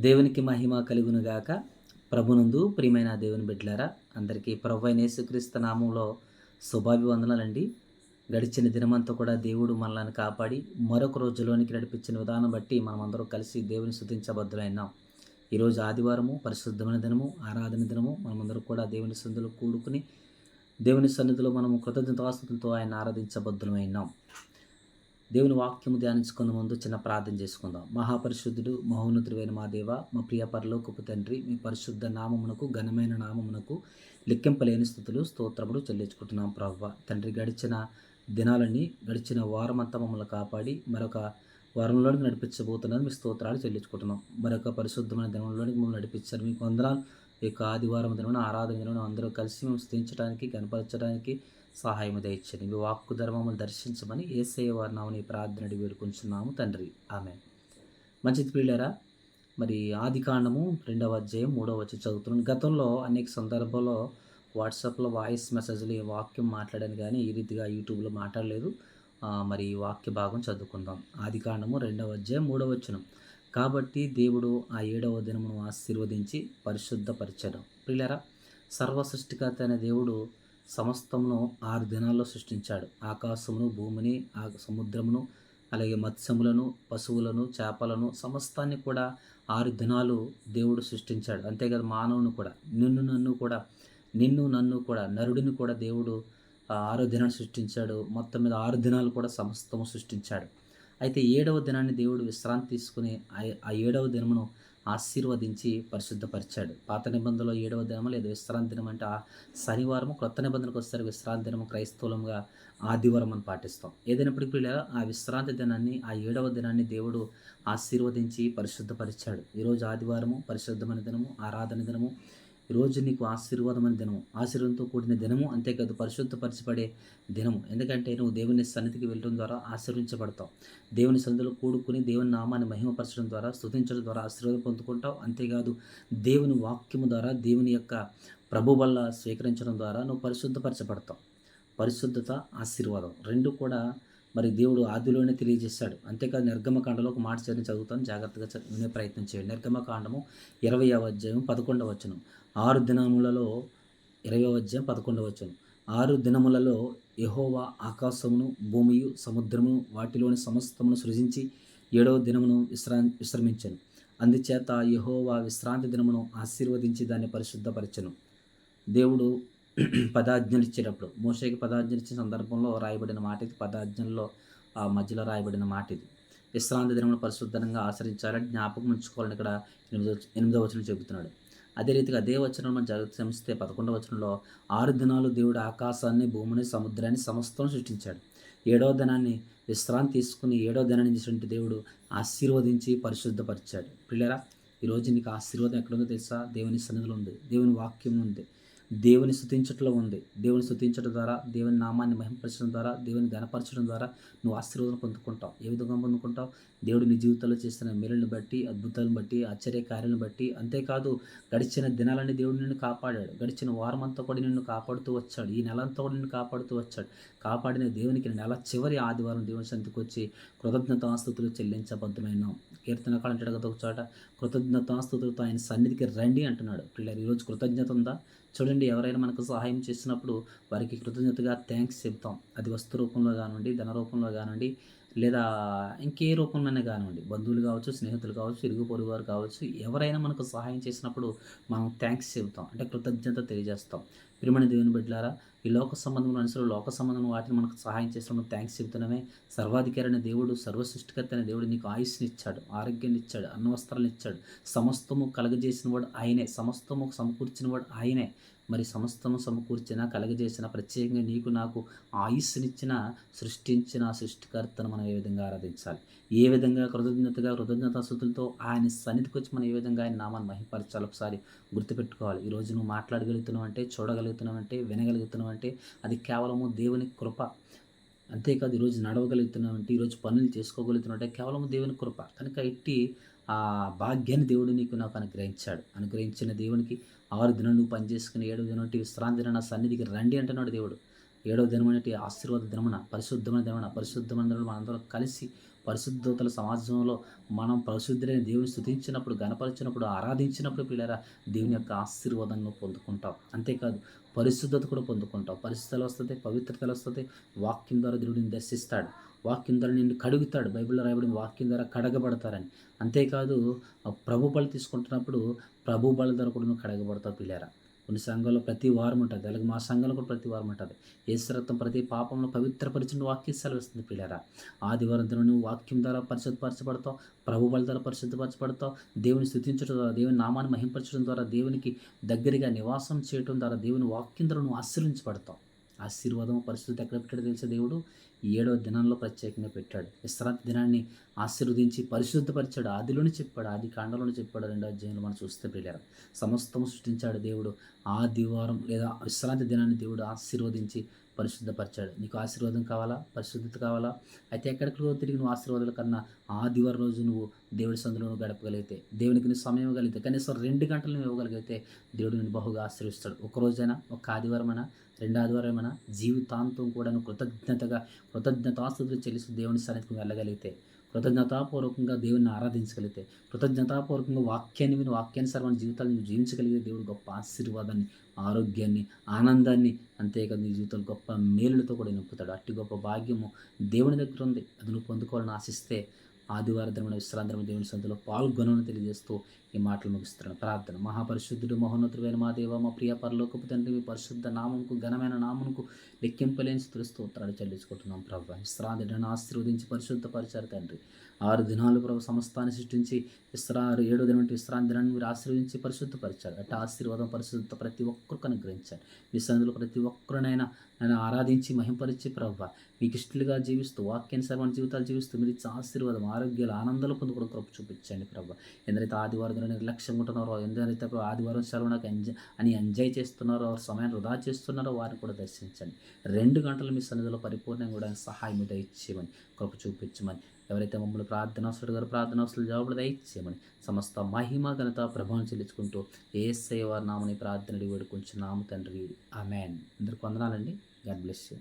దేవునికి మహిమ కలుగునుగాక. ప్రభునందు ప్రియమైన దేవుని బిడ్డలారా, అందరికీ ప్రభువైన యేసుక్రీస్తు నామంలో శుభాభివందనాలండి. గడిచిన దినమంతా కూడా దేవుడు మనల్ని కాపాడి మరొక రోజులోనికి నడిపించిన విధానం బట్టి మనమందరం కలిసి దేవుని స్తుతించబద్దులైనాం. ఈరోజు ఆదివారము, పరిశుద్ధమైన దినము, ఆరాధన దినము. మనమందరం కూడా దేవుని సన్నిధిలో కూడుకుని దేవుని సన్నిధిలో మనము కృతజ్ఞతాస్తుతులతో ఆయన ఆరాధించబద్దులమైనాం. దేవుని వాక్యము ధ్యానించుకున్న ముందు చిన్న ప్రార్థన చేసుకుందాం. మహాపరిశుద్ధుడు, మహోన్నతుడైన మా దేవ, మా ప్రియ పరలోకపు తండ్రి, మీ పరిశుద్ధ నామమునకు, ఘనమైన నామమునకు లెక్కింపలేని స్థుతులు, స్తోత్రములు చెల్లించుకుంటున్నాం ప్రభువా. తండ్రి, గడిచిన వారమంతా మమ్మల్ని కాపాడి మరొక వారంలోనికి నడిపించబోతున్నారు. మీ స్తోత్రాలు చెల్లించుకుంటున్నాం. మరొక పరిశుద్ధమైన దినంలోనికి మమ్మల్ని నడిపించారు. మీకు వందనాలు. ఈ యొక్క ఆదివారం దినం, ఆరాధన దినం అందరూ కలిసి మేము స్థించడానికి, కనపరచడానికి సహాయం దయచండి. మీ వాక్కు ధర్మములు దర్శించమని యేసయ్య వారి నామమున ఈ ప్రార్థన అడిగి వేడుకొంచున్నాము తండ్రి, ఆమేన్. మంచిది ప్రియులారా, మరి ఆదికాండము 2వ అధ్యాయం 3వ వచనం చదువుతున్నాను. గతంలో అనేక సందర్భాల్లో వాట్సాప్లో వాయిస్ మెసేజ్లు ఈ వాక్యం మాట్లాడాను, కానీ ఈ రీతిగా యూట్యూబ్లో మాట్లాడలేదు. మరి ఈ వాక్య భాగం చదువుకుందాం. ఆదికాండము 2వ అధ్యాయం 3వ వచనం. కాబట్టి దేవుడు ఆ 7వ దినమును ఆశీర్వదించి పరిశుద్ధపరిచెను. ప్రియులారా, సర్వ సృష్టికర్త అయిన దేవుడు సమస్తమును 6 దినాల్లో సృష్టించాడు. ఆకాశమును, భూమిని, సముద్రమును, అలాగే మత్స్యములను, పశువులను, చేపలను, సమస్తాన్ని కూడా 6 దినాలు దేవుడు సృష్టించాడు. అంతేకాదు మానవుని కూడా, నిన్ను నన్ను కూడా, నరుడిని కూడా దేవుడు 6వ దినాన్ని సృష్టించాడు. మొత్తం మీద 6 దినాలు కూడా సమస్తము సృష్టించాడు. అయితే 7వ దినాన్ని దేవుడు విశ్రాంతి తీసుకుని ఆ 7వ దినమును ఆశీర్వదించి పరిశుద్ధపరిచాడు. పాత నిబంధనలో 7వ దినము లేదా విశ్రాంతి దినం అంటే ఆ శనివారము, కొత్త నిబంధనకు వస్తారు విశ్రాంతి దినము క్రైస్తవులంగా ఆదివారం అని పాటిస్తాం. ఏదైనప్పటికీ ఆ విశ్రాంతి దినాన్ని, ఆ 7వ దినాన్ని దేవుడు ఆశీర్వదించి పరిశుద్ధపరిచాడు. ఈరోజు ఆదివారము, పరిశుద్ధమైన దినము, ఆరాధన దినము. ఈరోజు నీకు ఆశీర్వాదమైన దినము, ఆశీర్వాదంతో కూడిన దినము, అంతేకాదు పరిశుద్ధపరచబడే దినము. ఎందుకంటే నువ్వు దేవుని సన్నిధికి వెళ్ళడం ద్వారా ఆశీర్వించబడతావు. దేవుని సన్నిధిలో కూడుకుని దేవుని నామాన్ని మహిమపరచడం ద్వారా, స్తుతించడం ద్వారా ఆశీర్వాదం పొందుకుంటావు. అంతేకాదు దేవుని వాక్యము ద్వారా, దేవుని యొక్క ప్రభు వల్ల స్వీకరించడం ద్వారా నువ్వు పరిశుద్ధపరచబడతావు. పరిశుద్ధత, ఆశీర్వాదం రెండు కూడా మరి దేవుడు ఆదిలోనే తెలియజేశాడు. అంతేకాదు నిర్గమకాండలో ఒక మాట చదువుతాను, జాగ్రత్తగా వినే ప్రయత్నం చేయండి. నిర్గమకాండము 20వ అధ్యాయం 11వ వచనం. 6 దినములలో 20వ అధ్యాయం 11వ వచనం. 6 దినములలో యెహోవా ఆకాశమును, భూమియు, సముద్రమును, వాటిలోని సమస్తమును సృజించి 7వ దినమును విశ్రమించెను. అందుచేత యెహోవా విశ్రాంతి దినమును ఆశీర్వదించి దాన్ని పరిశుద్ధపరచెను. దేవుడు పదాజ్ఞలు ఇచ్చేటప్పుడు, మోషేకి పదాజ్ఞలు ఇచ్చిన సందర్భంలో రాయబడిన మాట ఇది. పదాజ్ఞల్లో మధ్యలో రాయబడిన మాట ఇది. విశ్రాంతి దినమును పరిశుద్ధంగా ఆచరించాలని జ్ఞాపకం ఉంచుకోవాలని ఇక్కడ 8వ వచనం చెబుతున్నాడు. అదే రీతిగా అదే వచనం మనం జాగ్రత్త గమనిస్తే 11వ వచనంలో 6 దినాలు దేవుడు ఆకాశాన్ని, భూమిని, సముద్రాన్ని సమస్తం సృష్టించాడు. 7వ దినాన్ని విశ్రాంతి తీసుకుని 7వ దినాన్ని చేసినట్టు దేవుడు ఆశీర్వదించి పరిశుద్ధపరిచాడు. పిల్లరా, ఈరోజు నీకు ఆశీర్వాదం ఎక్కడుందో తెలుసా? దేవుని సన్నిధిలో ఉంది, దేవుని వాక్యం ఉంది, దేవుని స్తుతించట్లో ఉంది. దేవుని స్తుతించడం ద్వారా, దేవుని నామాన్ని మహిమపరచడం ద్వారా, దేవుని ఘనపరచడం ద్వారా నువ్వు ఆశీర్వాదం పొందుకుంటావు. ఏ విధంగా పొందుకుంటావు? దేవుడు నీ జీవితంలో చేసిన మేలుని బట్టి, అద్భుతాలను బట్టి, ఆశ్చర్య కార్యాలను బట్టి. అంతేకాదు గడిచిన దినాలన్నీ దేవుడు నిన్ను కాపాడాడు. గడిచిన వారం అంతా కూడా నిన్ను కాపాడుతూ వచ్చాడు. ఈ నెలంతా కూడా నిన్ను కాపాడుతూ వచ్చాడు. కాపాడిన దేవునికి నెల చివరి ఆదివారం దేవుని సన్నిధికి వచ్చి కృతజ్ఞతాస్తుతులు చెల్లించబద్ధమైనాం. కీర్తనకాడు అంటాడు కదా ఒక చోట, కృతజ్ఞతాస్తుతులతో ఆయన సన్నిధికి రండి అంటున్నాడు. పిల్లలు, ఈరోజు కృతజ్ఞత ఉందా? చూడండి, ఎవరైనా మనకు సహాయం చేసినప్పుడు వారికి కృతజ్ఞతగా థ్యాంక్స్ చెప్తాం. అది వస్తు రూపంలో కానివ్వండి, ధన రూపంలో కానివ్వండి, లేదా ఇంకే రూపంలోనే కానివ్వండి, బంధువులు కావచ్చు, స్నేహితులు కావచ్చు, ఇరుగు పొరుగు వారు కావచ్చు, ఎవరైనా మనకు సహాయం చేసినప్పుడు మనం థ్యాంక్స్ చెబుతాం, అంటే కృతజ్ఞత తెలియజేస్తాం. ప్రియమైన దేవుని బిడ్డలారా, ఈ లోక సంబంధమైన మనుషులు, లోక సంబంధమైన వాటిని మనకు సహాయం చేసినప్పుడు థ్యాంక్స్ చెబుతున్నామే. సర్వాధికారి అయిన దేవుడు, సర్వ సృష్టికర్త అయిన దేవుడు నీకు ఆయుష్ని ఇచ్చాడు, ఆరోగ్యాన్ని ఇచ్చాడు, అన్నవస్త్రాలను ఇచ్చాడు. సమస్తము కలగజేసిన వాడు ఆయనే, సమస్తము సమకూర్చిన వాడు ఆయనే. మరి సమస్తము సమకూర్చిన, కలగజేసిన, ప్రత్యేకంగా నీకు నాకు ఆయుస్సునిచ్చిన, సృష్టించిన సృష్టికర్తను మనం ఏ విధంగా ఆరాధించాలి? ఏ విధంగా కృతజ్ఞతాస్తుతులతో ఆయన సన్నిధికి వచ్చి మనం ఏ విధంగా ఆయన నామాన్ని మహిమపరచాలి? ఒకసారి గుర్తుపెట్టుకోవాలి. ఈరోజు నువ్వు మాట్లాడగలుగుతున్నావు అంటే, చూడగలుగుతున్నావు అంటే, వినగలుగుతున్నావు అంటే అది కేవలము దేవుని కృప. అంతేకాదు ఈరోజు నడవగలుగుతున్నావు అంటే, ఈరోజు పనులు చేసుకోగలుగుతున్నావు అంటే కేవలం దేవుని కృప. కనుక ఇట్టి ఆ భాగ్యాన్ని దేవుడు నీకు నాకు అనుగ్రహించాడు. అనుగ్రహించిన దేవునికి 6 దినాలు నువ్వు పనిచేసుకుని 7వ దినం విశ్రాంతి దిన నా సన్నిధికి రండి అంటున్నాడు దేవుడు. 7వ దినం ఆశీర్వాద దినమున, పరిశుద్ధమైన దినమున మనందరం కలిసి పరిశుద్ధ దూతల సమాజంలో మనం పరిశుద్ధులైన దేవుని స్తుతించినప్పుడు, గణపరిచినప్పుడు, ఆరాధించినప్పుడు పిల్లరా దేవుని యొక్క ఆశీర్వాదాన్ని పొందుకుంటాం. అంతేకాదు పరిశుద్ధత కూడా పొందుకుంటాం. పరిశుద్ధత వస్తది, పవిత్రతలు వస్తది. వాక్యం ద్వారా దేవుడు నిన్ను దర్శిస్తాడు. వాక్యం ద్వారా నిన్ను కడుగుతాడు. బైబిల్‌లో రాయబడింది వాక్యం ద్వారా కడగబడతారని. అంతేకాదు ప్రభు బలి తీసుకుంటున్నప్పుడు ప్రభు బలి ద్వారా కూడా నువ్వు కడగబడతావు పిల్లారా. కొన్ని సంఘాల్లో ప్రతి వారం ఉంటుంది. అలాగే మా సంఘంలో కూడా ప్రతి వారం ఉంటుంది. యేసు రక్తం ప్రతి పాపంలో పవిత్రపరిచిన వాక్యం సెలవిస్తుంది పిల్లారా. ఆదివారం దినం నువ్వు వాక్యం ద్వారా పరిశుద్ధపరచబడతావు. ప్రభు బలి ద్వారా పరిశుద్ధపరచబడతావు. దేవుని స్తుతించడం ద్వారా, దేవుని నామాన్ని మహింపరచడం ద్వారా, దేవునికి దగ్గరగా నివాసం చేయడం ద్వారా, దేవుని వాక్యం ద్వారా నువ్వు ఆశీర్వించబడతావు. ఆశీర్వాదం పరిశుద్ధత ఎక్కడ పెట్టాడో తెలుసా దేవుడు? 7వ దినంలో ప్రత్యేకంగా పెట్టాడు. విశ్రాంతి దినాన్ని ఆశీర్వదించి పరిశుద్ధపరిచాడు. ఆదిలోనే చెప్పాడు. ఆది కాండంలోనే చెప్పాడు. 2వ అధ్యాయంలో మనం చూస్తే పిల్లలు సమస్తము సృష్టించాడు దేవుడు. ఆదివారం లేదా విశ్రాంతి దినాన్ని దేవుడు ఆశీర్వదించి పరిశుద్ధపరిచాడు. నీకు ఆశీర్వాదం కావాలా? పరిశుద్ధత కావాలా? అయితే ఎక్కడికో తిరిగి నువ్వు ఆశీర్వాదాల కన్నా ఆదివారం రోజు నువ్వు దేవుడి సందులో నువ్వు గడపగలిగితే, దేవునికి నువ్వు సమయం ఇవ్వగలిగితే, కనీసం 2 గంటలు నువ్వు ఇవ్వగలిగితే దేవుడు నిన్ను బహుగా ఆశీర్వదిస్తాడు. ఒక రోజైనా, ఒక ఆదివారమైనా, 2 ఆదివారమైనా జీవితాంతం కూడా నువ్వు కృతజ్ఞతాస్తుతులు చెల్లిస్తూ దేవుని సన్నిధికి వెళ్ళగలిగితే, కృతజ్ఞతాపూర్వకంగా దేవుని ఆరాధించగలిగితే, కృతజ్ఞతాపూర్వకంగా వాక్యాన్ని విని వాక్యానుసారమైన జీవితాలు నువ్వు జీవించగలిగితే దేవుడు గొప్ప ఆశీర్వాదాన్ని, ఆరోగ్యాన్ని, ఆనందాన్ని, అంతేకాదు నీ జీవితంలో గొప్ప మేలులతో కూడా నింపుతాడు. అట్టి గొప్ప భాగ్యము దేవుని దగ్గర ఉంది. అది నువ్వు పొందుకోవాలని ఆశిస్తే ఆదివారం దినమున విశ్రాంతి దినమున దేవుని సన్నిధిలో పాల్గొనమని తెలియజేస్తూ ఈ మాటలు ముగిస్తున్నాను. ప్రార్థన. మహాపరిశుద్ధుడు మహోన్నతుడైన మా దేవ, మా ప్రియ పరలోకపు తండ్రి, మీ పరిశుద్ధ నామముకు, ఘనమైన నామముకు లెక్కింపలేని స్తుతులు స్తోత్రాలు చెల్లించుకుంటున్నాం ప్రభు. విశ్రాంతి దినాన్ని ఆశీర్వదించి పరిశుద్ధపరిచారు తండ్రి. 6 దినాలు ప్రభు సమస్తాన్ని సృష్టించి 7వ దినం విశ్రాంతి దినాన్ని మీరు ఆశీర్వదించి పరిశుద్ధపరిచారు. అట్లా ఆశీర్వాదం పరిశుద్ధత ప్రతి ఒక్కరికి అనుగ్రహించారు. మీ సన్నిధిలో ప్రతి ఒక్కరినైనా నన్ను ఆరాధించి మహింపరిచి ప్రభు మీకు ఇష్టలుగా జీవిస్తూ వాక్యానుసారమైన జీవితాలు జీవిస్తూ మీరు ఇచ్చే ఆశీర్వాదం, ఆరోగ్యాలు, ఆనందాలు పొందుకోవడం కృప చూపించండి ప్రభు. ఎందరైతే ఆదివారం దిన నిర్లక్ష్యంగా ఉంటున్నారో, ఎందరైతే ఆదివారం సెలవు నాకు ఎంజాయ్ చేస్తున్నారో, సమయాన్ని వృధా చేస్తున్నారో వారిని కూడా దర్శించండి. 2 గంటలు మీ సన్నిధిలో పరిపూర్ణంగా కూడా సహాయం దయచేయమని, కృప చూపించమని, ఎవరైతే మమ్మల్ని ప్రార్థనాస్తుడు గారు ప్రార్థనాస్తులు జవాబులు దయచేయమని, సమస్త మహిమ ఘనత ప్రభావం చెల్లించుకుంటూ యేసయ్య వారి నామని ప్రార్థనలు వేడుకుంటున్నాము తండ్రి. ఆమేన్. అందరికి వందనాలండి. God bless you.